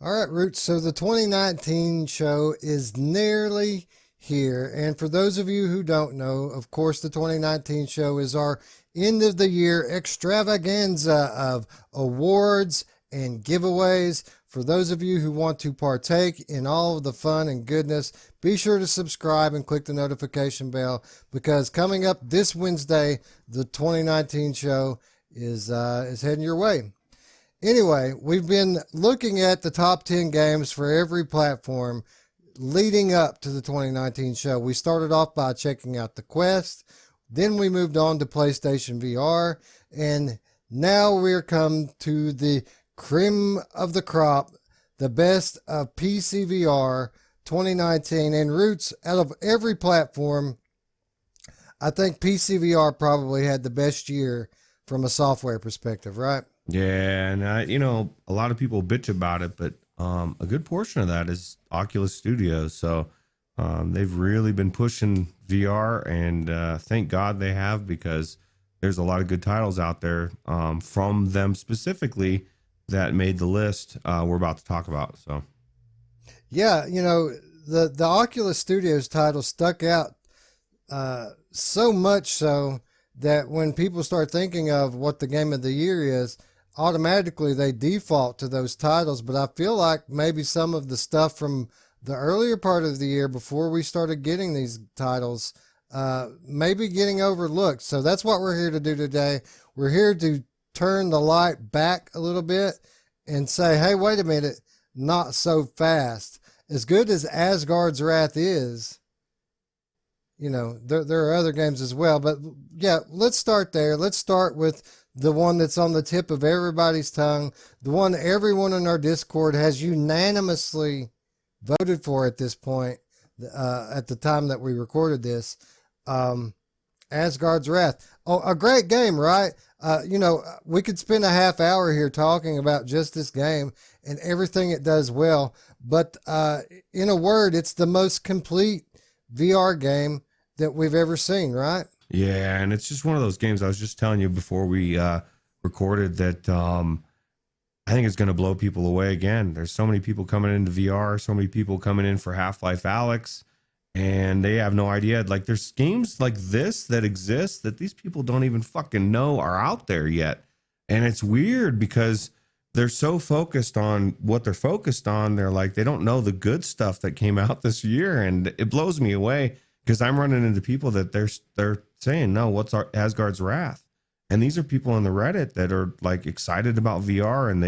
All right, Roots. So the 2019 show is nearly here. And for those of you who don't know, of course, the 2019 show is our end of the year extravaganza of awards and giveaways. For those of you who want to partake in all of the fun and goodness, be sure to subscribe and click the notification bell because coming up this Wednesday, the 2019 show is heading your way. Anyway, we've been looking at the top 10 games for every platform leading up to the 2019 show. We started off by checking out the Quest, then we moved on to PlayStation VR, and now we're come to the cream of the crop, the best of PCVR 2019. And Roots, out of every platform, I think PCVR probably had the best year from a software perspective, right? Yeah, and a lot of people bitch about it, but a good portion of that is Oculus Studios. So they've really been pushing VR, and thank God they have because there's a lot of good titles out there from them specifically that made the list we're about to talk about. So Yeah, the Oculus Studios title stuck out so much so that when people start thinking of what the game of the year is, automatically they default to those titles. But I feel like maybe some of the stuff from the earlier part of the year before we started getting these titles maybe getting overlooked. So that's what we're here to do today. We're here to turn the light back a little bit and say, hey, wait a minute, not so fast. As good as Asgard's Wrath is, there are other games as well. But yeah, let's start there. Let's start with the one that's on the tip of everybody's tongue, the one everyone in our Discord has unanimously voted for at this point, at the time that we recorded this. Asgard's Wrath. Oh, a great game, right? We could spend a half hour here talking about just this game and everything it does well. But in a word, it's the most complete VR game that we've ever seen, right? yeah, and it's just one of those games. I was just telling you before we recorded that I think it's going to blow people away again. There's so many people coming into VR, so many people coming in for Half-Life Alyx, and they have no idea. Like there's games like this that exist that these people don't even fucking know are out there yet. And it's weird because they're so focused on what they're focused on. They're like, they don't know the good stuff that came out this year. And it blows me away because I'm running into people that they're saying, no, what's our Asgard's Wrath? And these are people on the Reddit that are like excited about VR and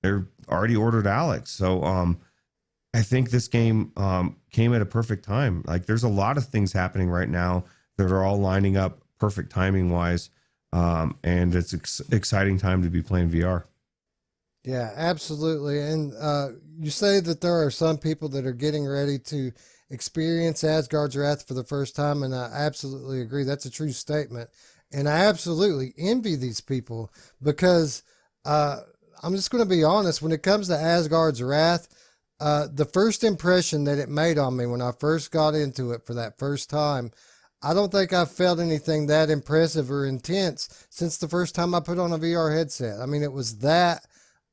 they're already ordered Alex. So I think this game came at a perfect time. Like there's a lot of things happening right now that are all lining up perfect timing wise. And it's exciting time to be playing VR. Yeah, absolutely. And you say that there are some people that are getting ready to experience Asgard's Wrath for the first time, and I absolutely agree. That's a true statement. And I absolutely envy these people because I'm just going to be honest. When it comes to Asgard's Wrath, the first impression that it made on me when I first got into it for that first time, I don't think I've felt anything that impressive or intense since the first time I put on a VR headset. I mean, it was that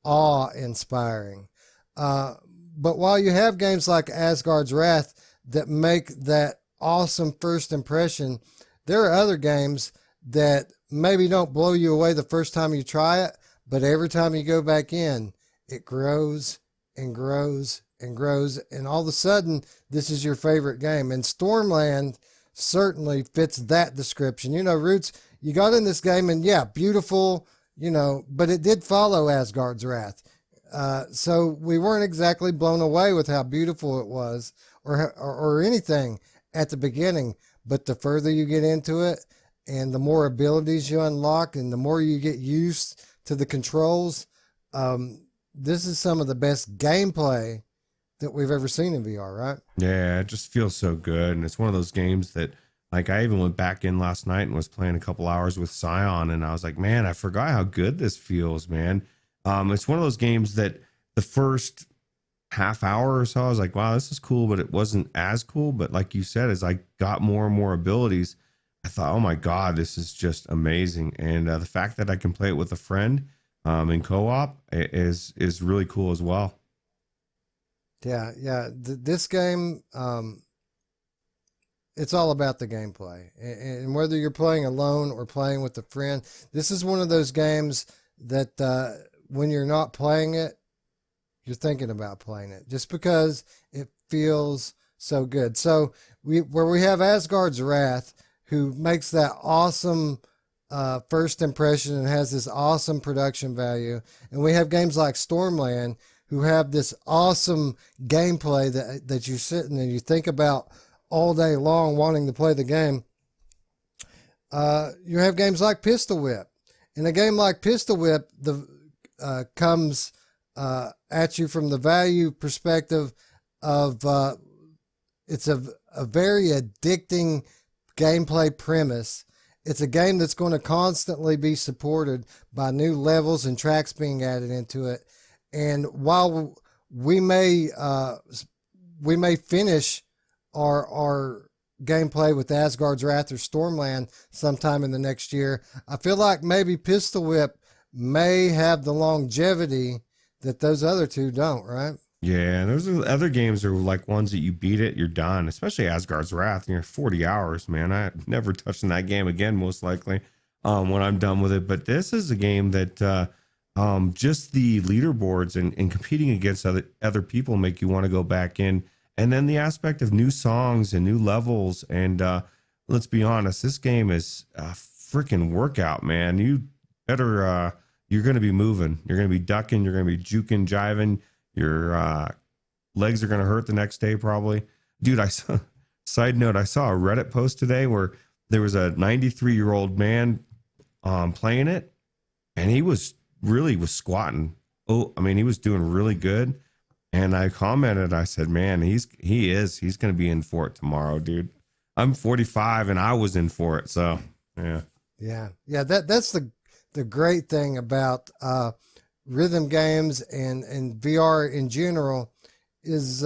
awe-inspiring. But while you have games like Asgard's Wrath that make that awesome first impression, there are other games that maybe don't blow you away the first time you try it, but every time you go back in, it grows and grows and grows, and all of a sudden, this is your favorite game. And Stormland certainly fits that description. Roots, you got in this game, and yeah, beautiful, but it did follow Asgard's Wrath. So we weren't exactly blown away with how beautiful it was or anything at the beginning. But the further you get into it and the more abilities you unlock and the more you get used to the controls, this is some of the best gameplay that we've ever seen in VR, right? Yeah, it just feels so good. And it's one of those games that like I even went back in last night and was playing a couple hours with Scion and I was like, man, I forgot how good this feels, man. It's one of those games that the first half hour or so, I was like, wow, this is cool, but it wasn't as cool. But like you said, as I got more and more abilities, I thought, oh my God, this is just amazing. And the fact that I can play it with a friend in co-op is really cool as well. Yeah. This game, it's all about the gameplay, and whether you're playing alone or playing with a friend, this is one of those games that when you're not playing it, you're thinking about playing it just because it feels so good. So where we have Asgard's Wrath, who makes that awesome first impression and has this awesome production value, and we have games like Stormland, who have this awesome gameplay that you're sitting and you think about all day long wanting to play the game. You have games like Pistol Whip. In a game like Pistol Whip, comes at you from the value perspective of it's a very addicting gameplay premise. It's a game that's going to constantly be supported by new levels and tracks being added into it. And while we may finish our gameplay with Asgard's Wrath or Stormland sometime in the next year, I feel like maybe Pistol Whip may have the longevity that those other two don't, right? Yeah, those are other games are like ones that you beat it, you're done. Especially Asgard's Wrath, you're 40 hours, man. I'm never touching that game again, most likely, when I'm done with it. But this is a game that just the leaderboards and competing against other people make you want to go back in. And then the aspect of new songs and new levels. And let's be honest, this game is a freaking workout, man. You better, you're going to be moving. You're going to be ducking. You're going to be juking, jiving. Your legs are going to hurt the next day, probably. Dude, side note, I saw a Reddit post today where there was a 93-year-old man playing it, and he was squatting. Oh, I mean, he was doing really good. And I commented, I said, man, he's going to be in for it tomorrow, dude. I'm 45 and I was in for it. So, yeah. Yeah. That's the great thing about rhythm games and VR in general is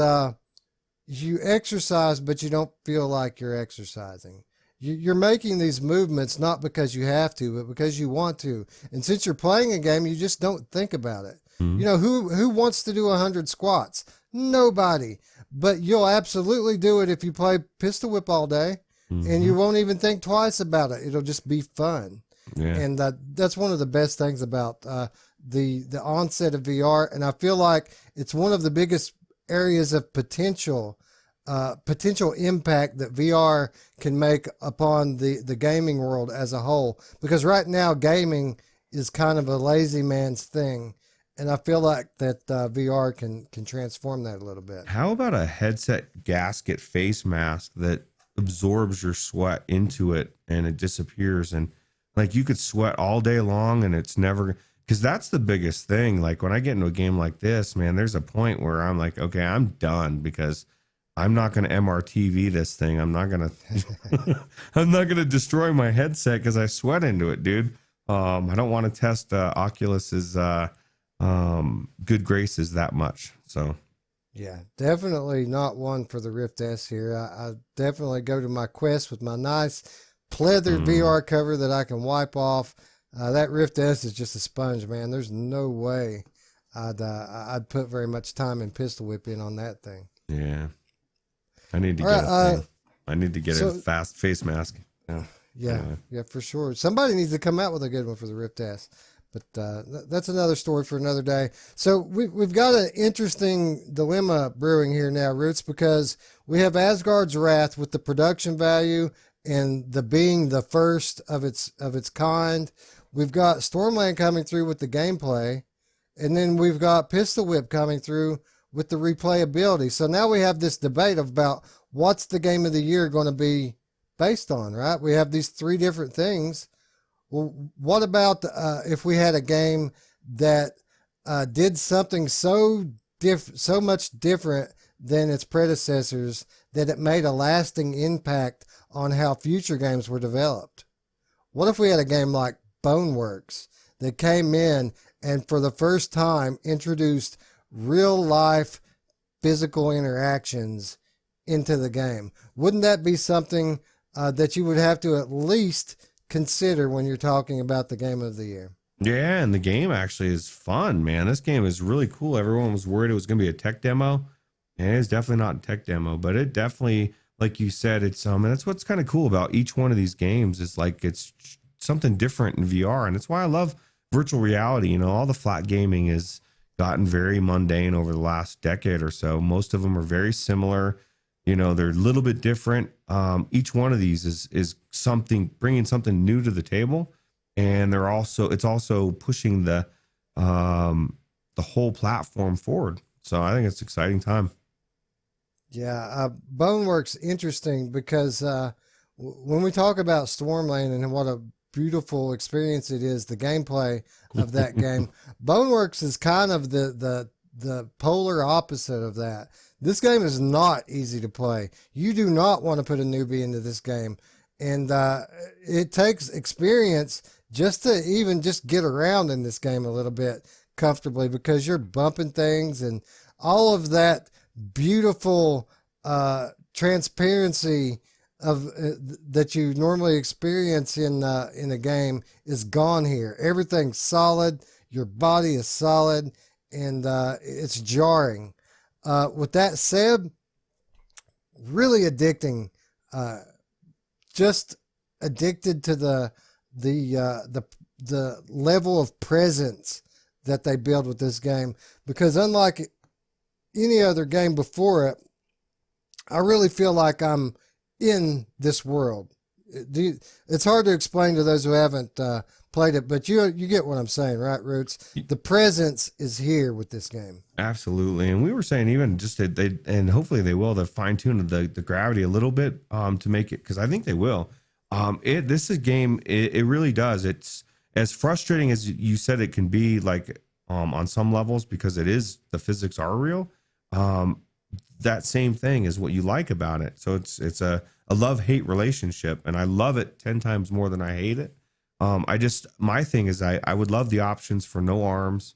you exercise, but you don't feel like you're exercising. You're making these movements not because you have to, but because you want to. And since you're playing a game, you just don't think about it. Mm-hmm. You know, who wants to do 100 squats? Nobody. But you'll absolutely do it if you play Pistol Whip all day, mm-hmm. and you won't even think twice about it. It'll just be fun. Yeah. And that's one of the best things about the onset of VR. And I feel like it's one of the biggest areas of potential impact that VR can make upon the gaming world as a whole. Because right now, gaming is kind of a lazy man's thing. And I feel like that VR can transform that a little bit. How about a headset gasket face mask that absorbs your sweat into it and it disappears? And like you could sweat all day long and it's never, because that's the biggest thing. Like when I get into a game like this, man, there's a point where I'm like, okay, I'm done because I'm not going to MRTV this thing. I'm not going to destroy my headset because I sweat into it, dude. I don't want to test Oculus's good graces that much. So yeah, definitely not one for the Rift S here. I definitely go to my Quest with my nice pleathered VR cover that I can wipe off. That Rift S is just a sponge, man. There's no way I'd put very much time in Pistol Whip in on that thing. Yeah, I need to get a thing. I need to get a fast face mask. Yeah, for sure. Somebody needs to come out with a good one for the Rift S. But that's another story for another day. So we've got an interesting dilemma brewing here now, Roots, because we have Asgard's Wrath with the production value and the being the first of its kind. We've got Stormland coming through with the gameplay, and then we've got Pistol Whip coming through with the replayability. So now we have this debate about what's the game of the year going to be based on, right? We have these three different things. Well, what about if we had a game that did something so much different than its predecessors that it made a lasting impact on how future games were developed? What if we had a game like Boneworks that came in and for the first time introduced real life physical interactions into the game? Wouldn't that be something that you would have to at least consider when you're talking about the game of the year? Yeah, and the game actually is fun, man. This game is really cool. Everyone was worried it was going to be a tech demo. And it is definitely not a tech demo, but it definitely, like you said, it's and that's what's kind of cool about each one of these games is like it's something different in VR, and it's why I love virtual reality. You know, all the flat gaming has gotten very mundane over the last decade or so. Most of them are very similar. You know, they're a little bit different. Each one of these is something, bringing something new to the table, and it's also pushing the whole platform forward. So I think it's an exciting time. Yeah, Boneworks interesting because when we talk about Stormland and what a beautiful experience it is, the gameplay of that game, Boneworks is kind of the polar opposite of that. This game is not easy to play. You do not want to put a newbie into this game, and it takes experience just to even just get around in this game a little bit comfortably because you're bumping things and all of that beautiful transparency of that you normally experience in a game is gone here. Everything's solid. Your body is solid, and it's jarring. With that said, really addicting. Just addicted to the level of presence that they build with this game, because unlike any other game before it, I really feel like I'm in this world. It's hard to explain to those who haven't played it, but you get what I'm saying, right, Roots? The presence is here with this game. Absolutely. And we were saying even just that they, and hopefully they will, to fine tune the gravity a little bit to make it, because I think they will. This is a game, it really does. It's as frustrating as you said it can be, like on some levels, because it is, the physics are real. That same thing is what you like about it. So it's a love-hate relationship, and I love it 10 times more than I hate it. My thing is I would love the options for no arms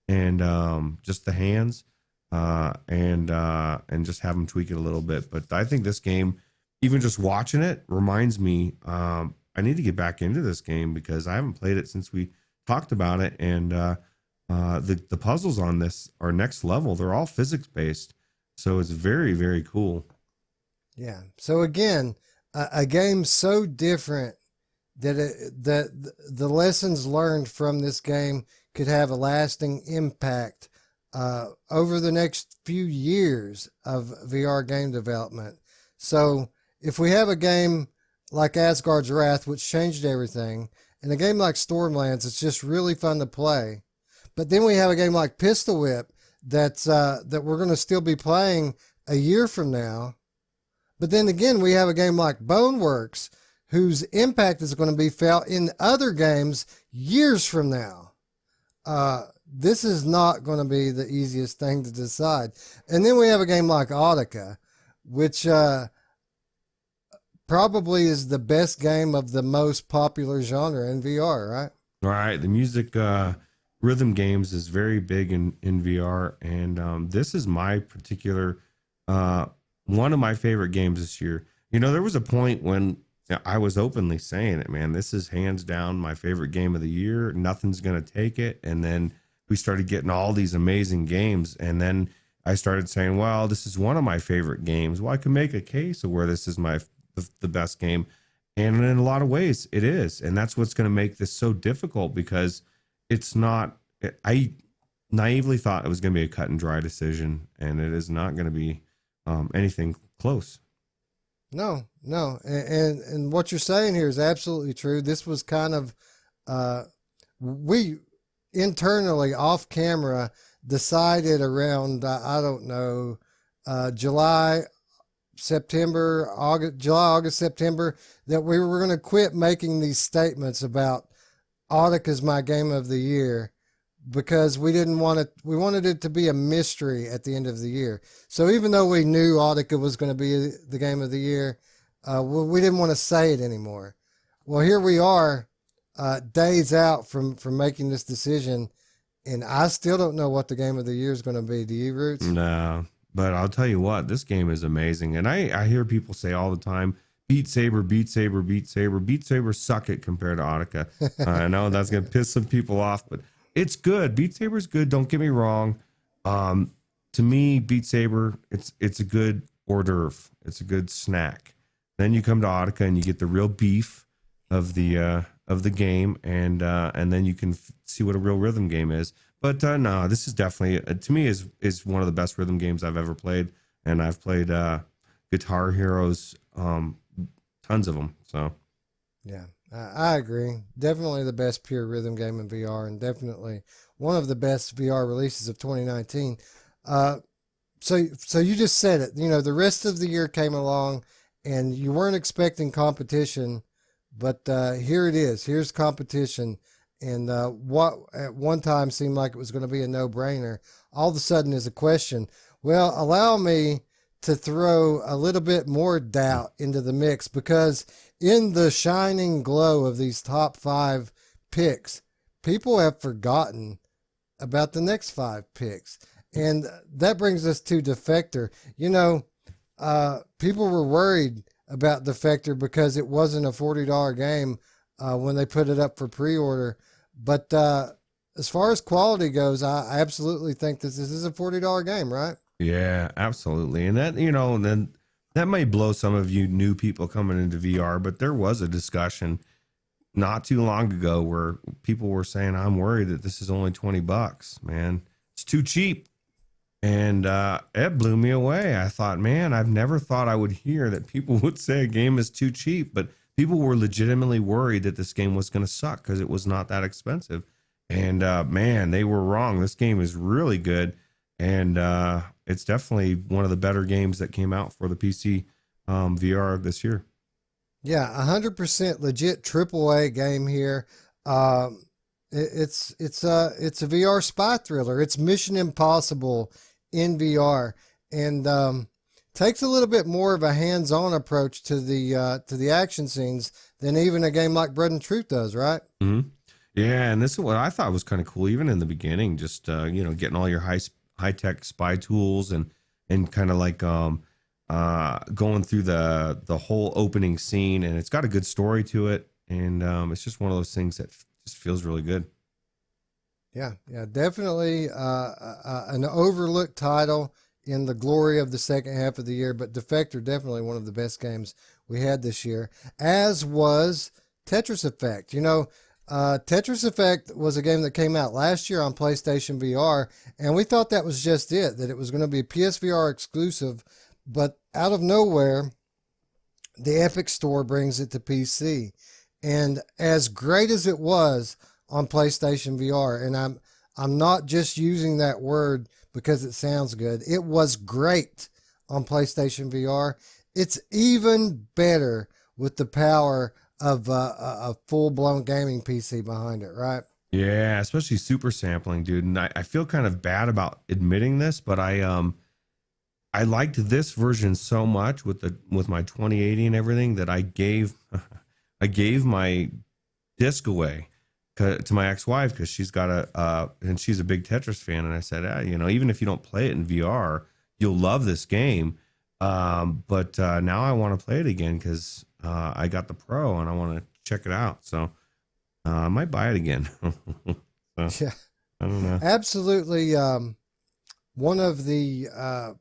and just the hands and just have them tweak it a little bit. But I think this game, even just watching it, reminds me I need to get back into this game because I haven't played it since we talked about it. And the puzzles on this are next level. They're all physics based. So it's very, very cool. Yeah. So again, a game so different that that the lessons learned from this game could have a lasting impact over the next few years of VR game development. So if we have a game like Asgard's Wrath, which changed everything, and a game like Stormlands, it's just really fun to play. But then we have a game like Pistol Whip that we're going to still be playing a year from now. But then again, we have a game like Boneworks, whose impact is going to be felt in other games years from now. This is not going to be the easiest thing to decide. And then we have a game like Audica, which probably is the best game of the most popular genre in VR, right? Right. The music rhythm games is very big in VR. And this is my particular, one of my favorite games this year. You know, there was a point when I was openly saying it, man, this is hands down my favorite game of the year. Nothing's going to take it. And then we started getting all these amazing games. And then I started saying, well, this is one of my favorite games. Well, I can make a case of where this is the best game. And in a lot of ways it is. And that's what's going to make this so difficult, because it's not, I naively thought it was going to be a cut and dry decision, and it is not going to be anything close. No. And what you're saying here is absolutely true. This was kind of, we internally off camera decided around, I don't know, July, August, September, that we were going to quit making these statements about Audica is my game of the year, because we didn't want it. We wanted it to be a mystery at the end of the year. So even though we knew Audica was going to be the game of the year, we didn't want to say it anymore. Well, here we are, days out from making this decision, and I still don't know what the game of the year is going to be. Do you, Roots? No, but I'll tell you what, this game is amazing. And I hear people say all the time, Beat Saber, Beat Saber, Beat Saber. Beat Saber suck it compared to Audica. I know that's going to piss some people off, but it's good. Beat Saber's good. Don't get me wrong. to me, Beat Saber, it's a good hors d'oeuvre. It's a good snack. Then you come to Audica and you get the real beef of the game, and then you can see what a real rhythm game is. But no, this is definitely to me is one of the best rhythm games I've ever played, and I've played Guitar Heroes, tons of them. So Yeah, I agree. Definitely the best pure rhythm game in VR, and definitely one of the best VR releases of 2019. So you just said it. You know, the rest of the year came along, and you weren't expecting competition, but here it is. Here's competition, and what at one time seemed like it was going to be a no-brainer, all of a sudden is a question. Well, allow me to throw a little bit more doubt into the mix, because in the shining glow of these top 5 picks, people have forgotten about the next 5 picks. And that brings us to Defector. You know, people were worried about Defector because it wasn't a $40 game when they put it up for pre-order. But as far as quality goes, I absolutely think this is a $40 game, right? yeah, absolutely. And that, then that may blow some of you new people coming into VR, but there was a discussion not too long ago where people were saying, I'm worried that this is only $20, man. It's too cheap. And it blew me away. I thought, man, I've never thought I would hear that people would say a game is too cheap, but people were legitimately worried that this game was going to suck because it was not that expensive. And man, they were wrong. This game is really good. And it's definitely one of the better games that came out for the PC VR this year. Yeah, 100% legit AAA game here. It's a VR spy thriller. It's Mission Impossible in VR, and takes a little bit more of a hands-on approach to the action scenes than even a game like Blood and Truth does, right? Mm-hmm. Yeah, and this is what I thought was kind of cool, even in the beginning. Just getting all your high tech spy tools and kind of like going through the whole opening scene, and it's got a good story to it, and it's just one of those things that just feels really good. Yeah, definitely an overlooked title in the glory of the second half of the year, but Defector definitely one of the best games we had this year, as was Tetris Effect. You know, Tetris Effect was a game that came out last year on PlayStation VR, and we thought that was just it, that it was going to be a PSVR exclusive, but out of nowhere, the Epic Store brings it to PC. And as great as it was on PlayStation VR, and I'm not just using that word because it sounds good. It was great on PlayStation VR. It's even better with the power of a full-blown gaming PC behind it, right? Yeah, especially super sampling, dude. And I feel kind of bad about admitting this, but I liked this version so much with my 2080 and everything that I gave my disc away to my ex-wife because she's got and she's a big Tetris fan, and I said, even if you don't play it in VR, you'll love this game. But now I want to play it again because I got the Pro and I want to check it out. So I might buy it again. So, Yeah, I don't know. absolutely. One of the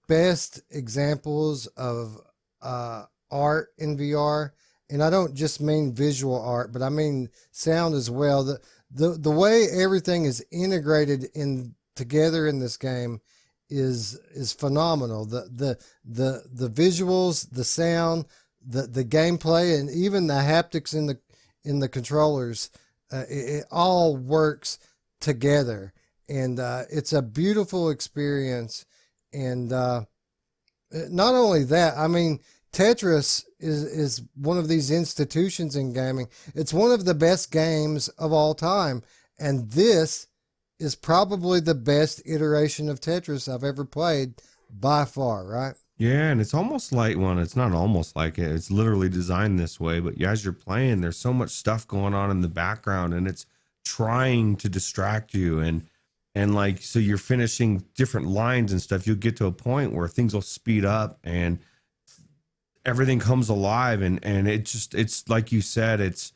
best examples of art in VR, and I don't just mean visual art, but I mean sound as well. The way everything is integrated in together in this game is phenomenal. The visuals, the sound, the gameplay, and even the haptics in the controllers, it all works together, and it's a beautiful experience. And not only that, I mean, Tetris is one of these institutions in gaming. It's one of the best games of all time, and this is probably the best iteration of Tetris I've ever played by far, right? Yeah, and it's almost like, well, it's not almost like it. It's literally designed this way. But as you're playing, there's so much stuff going on in the background, and it's trying to distract you. And like, so you're finishing different lines and stuff. You'll get to a point where things will speed up and everything comes alive. And it's like you said, it's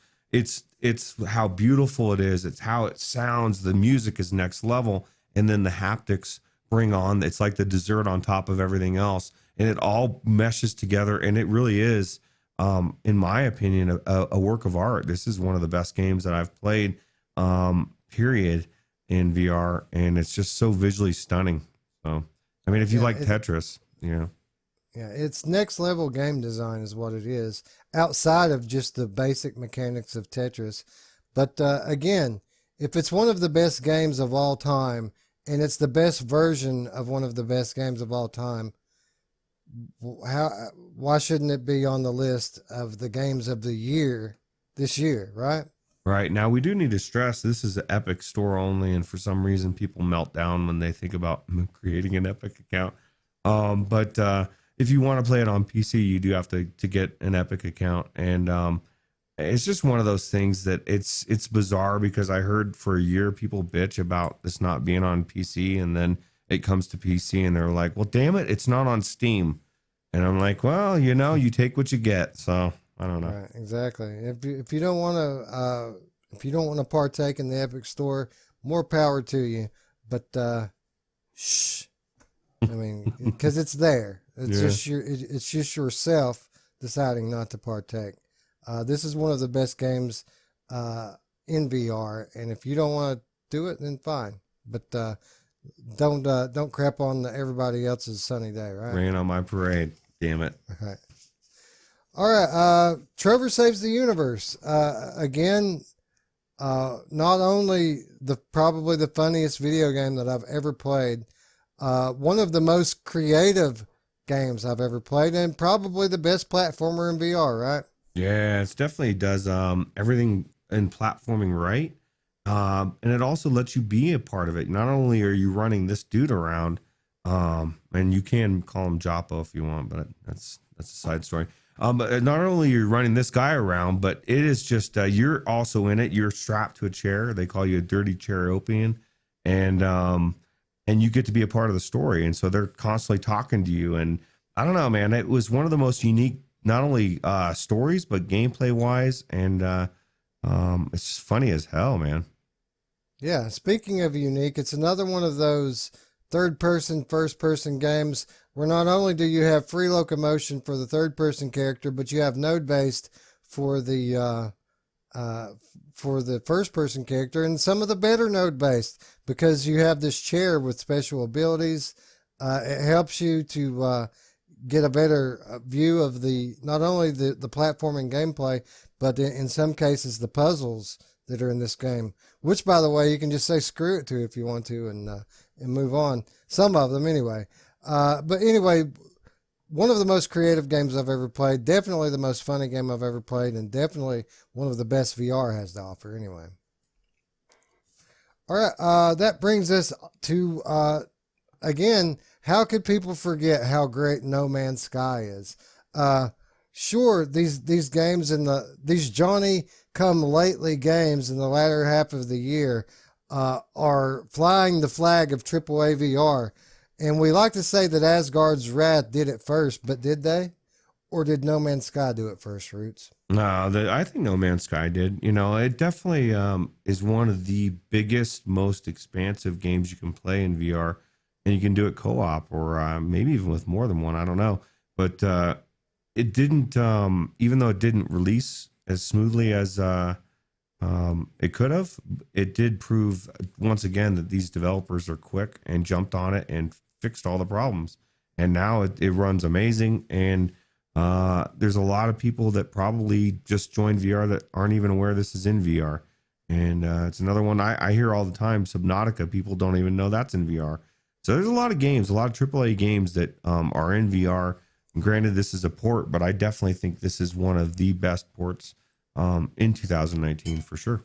how beautiful it is. It's how it sounds. The music is next level. And then the haptics bring on. It's like the dessert on top of everything else, and it all meshes together. And it really is, in my opinion, a work of art. This is one of the best games that I've played, period, in VR, and it's just so visually stunning. So, I mean, if you like Tetris, you know. Yeah, it's next level game design is what it is, outside of just the basic mechanics of Tetris. But again, if it's one of the best games of all time, and it's the best version of one of the best games of all time, why shouldn't it be on the list of the games of the year this year, right? Right. Now, we do need to stress this is an Epic store only, and for some reason, people melt down when they think about creating an Epic account. But if you want to play it on PC, you do have to get an Epic account. And it's just one of those things that it's bizarre, because I heard for a year people bitch about this not being on PC, and then it comes to PC and they're like, well, damn it, it's not on Steam. And I'm like, well, you know, you take what you get. So I don't know. Right, exactly. If you don't want to partake in the Epic Store, more power to you. But shh. I mean, because it's there. It's just yourself deciding not to partake. This is one of the best games in VR, and if you don't want to do it, then fine. But don't crap on everybody else's sunny day, right? Rain on my parade. Damn it. All right. Trevor Saves the Universe. Again, not only probably the funniest video game that I've ever played, one of the most creative games I've ever played, and probably the best platformer in VR, right? Yeah, it definitely does everything in platforming right. And it also lets you be a part of it. Not only are you running this dude around, and you can call him Joppo if you want, but that's a side story. But not only are you running this guy around, but it is just you're also in it. You're strapped to a chair. They call you a dirty chairopian, and you get to be a part of the story. And so they're constantly talking to you. And I don't know, man. It was one of the most unique, not only stories, but gameplay wise, and it's just funny as hell, man. Yeah. Speaking of unique, it's another one of those third-person, first-person games where not only do you have free locomotion for the third-person character, but you have node-based for the first-person character, and some of the better node-based, because you have this chair with special abilities. It helps you to get a better view of not only the platforming gameplay, but in some cases the puzzles that are in this game. Which, by the way, you can just say screw it to if you want to, and move on. Some of them, anyway. But anyway, one of the most creative games I've ever played. Definitely the most funny game I've ever played, and definitely one of the best VR has to offer. Anyway. All right, that brings us to again. How could people forget how great No Man's Sky is? Sure, these games these Johnny come lately games in the latter half of the year are flying the flag of AAA VR, and we like to say that Asgard's Wrath did it first, but did they, or did No Man's Sky do it first, Ruuts? No, I think No Man's Sky did. You know, it definitely is one of the biggest, most expansive games you can play in VR. And you can do it co-op, or maybe even with more than one. I don't know. But it didn't, even though it didn't release as smoothly as it could have, it did prove once again that these developers are quick and jumped on it and fixed all the problems. And now it runs amazing. And there's a lot of people that probably just joined VR that aren't even aware this is in VR. And it's another one I hear all the time. Subnautica, people don't even know that's in VR. So there's a lot of games, a lot of AAA games that are in VR. And granted, this is a port, but I definitely think this is one of the best ports in 2019 for sure.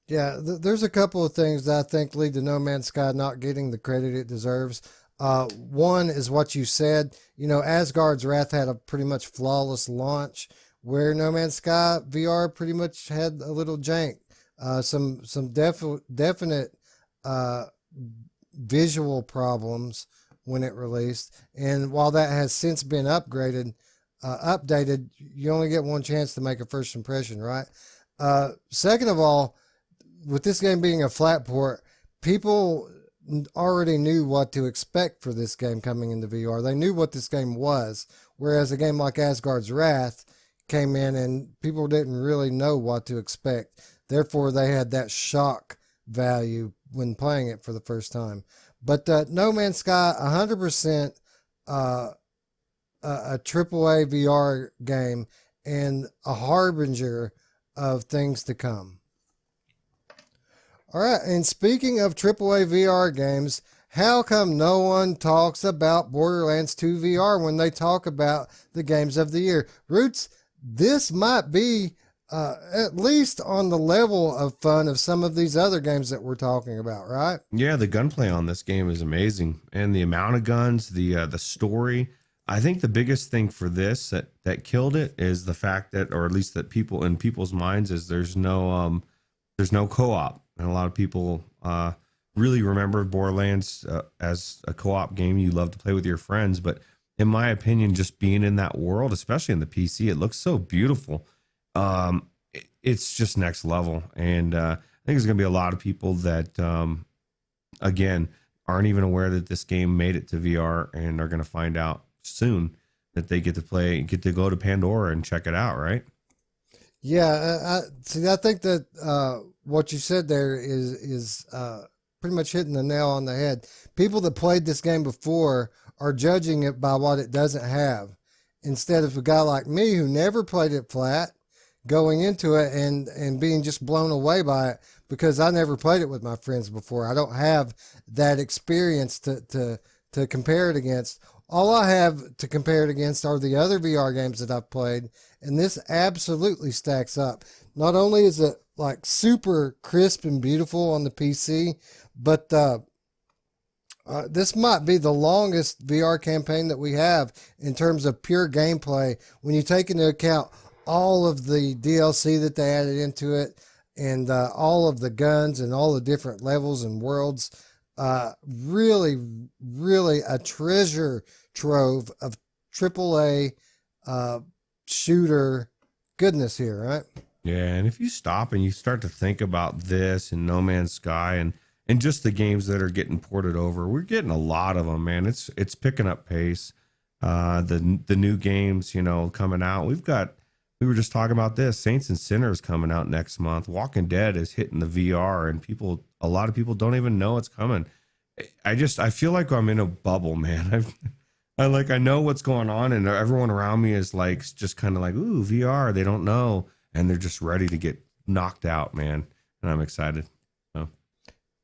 Yeah, there's a couple of things that I think lead to No Man's Sky not getting the credit it deserves. One is what you said. You know, Asgard's Wrath had a pretty much flawless launch, where No Man's Sky VR pretty much had a little jank. Some definite visual problems when it released, and while that has since been updated, you only get one chance to make a first impression, right? Second of all, with this game being a flat port, people already knew what to expect for this game coming into VR. They knew what this game was, whereas a game like Asgard's Wrath came in and people didn't really know what to expect. Therefore, they had that shock value when playing it for the first time. But No Man's Sky, 100% a AAA VR game and a harbinger of things to come. All right, and speaking of AAA VR games, how come no one talks about Borderlands 2 VR when they talk about the games of the year? Ruuts, this might be at least on the level of fun of some of these other games that we're talking about, right? Yeah, the gunplay on this game is amazing, and the amount of guns, the story. I think the biggest thing for this that killed it is the fact that, or at least that people in people's minds, is there's no co-op, and a lot of people really remember Borderlands as a co-op game you love to play with your friends. But in my opinion, just being in that world, especially in the PC, it looks so beautiful. It's just next level, and I think there's going to be a lot of people that again aren't even aware that this game made it to VR, and are going to find out soon that they get to go to Pandora and check it out, right? Yeah, I think that what you said there is pretty much hitting the nail on the head. People that played this game before are judging it by what it doesn't have, instead of a guy like me who never played it flat, going into it and being just blown away by it because I never played it with my friends before. I don't have that experience to compare it against. All I have to compare it against are the other VR games that I've played, and this absolutely stacks up. Not only is it like super crisp and beautiful on the PC, but this might be the longest VR campaign that we have in terms of pure gameplay when you take into account all of the DLC that they added into it, and all of the guns and all the different levels and worlds. Really, really a treasure trove of AAA shooter goodness here, right? Yeah, and if you stop and you start to think about this and No Man's Sky and just the games that are getting ported over, we're getting a lot of them, man. It's picking up pace. The new games, coming out. We were just talking about this. Saints and Sinners coming out next month. Walking Dead is hitting the VR, and a lot of people don't even know it's coming. I feel like I'm in a bubble, man. I know what's going on, and everyone around me is like just kind of like, ooh, VR. They don't know, and they're just ready to get knocked out, man. And I'm excited. So.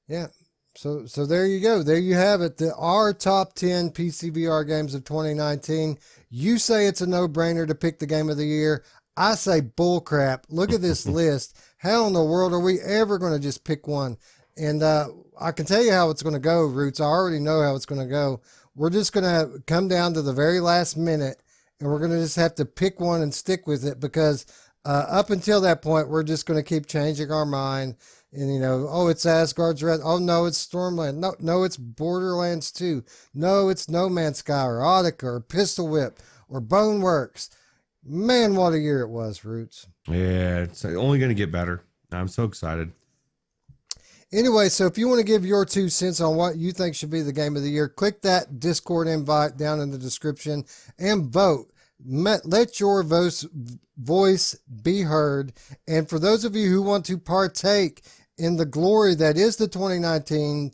Yeah. So there you go. There you have it. Our top 10 PCVR games of 2019. You say it's a no-brainer to pick the game of the year. I say bullcrap. Look at this list. How in the world are we ever going to just pick one? And I can tell you how it's going to go, Ruuts. I already know how it's going to go. We're just going to come down to the very last minute, and we're going to just have to pick one and stick with it, because up until that point, we're just going to keep changing our mind. And, oh, it's Asgard's Wrath. Oh, no, it's Stormland. No, it's Borderlands 2. No, it's No Man's Sky or Audica or Pistol Whip or Boneworks. Man, what a year it was, Ruuts. Yeah, it's only going to get better. I'm so excited. Anyway, so if you want to give your 2 cents on what you think should be the game of the year, click that Discord invite down in the description and vote. Let your voice be heard. And for those of you who want to partake in the glory that is the 2019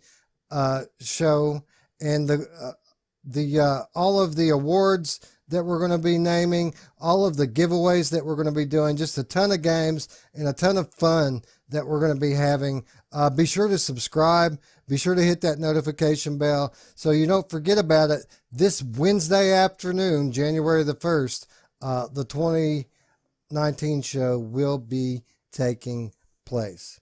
show and the all of the awards that we're going to be naming, all of the giveaways that we're going to be doing, just a ton of games and a ton of fun that we're going to be having. Be sure to subscribe. Be sure to hit that notification bell so you don't forget about it. This Wednesday afternoon, January the 1st, the 2019 show will be taking place.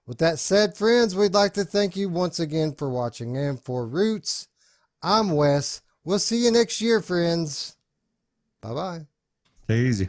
With that said, friends, we'd like to thank you once again for watching. And for Ruuts, I'm Wes. We'll see you next year, friends. Bye-bye. Take it easy.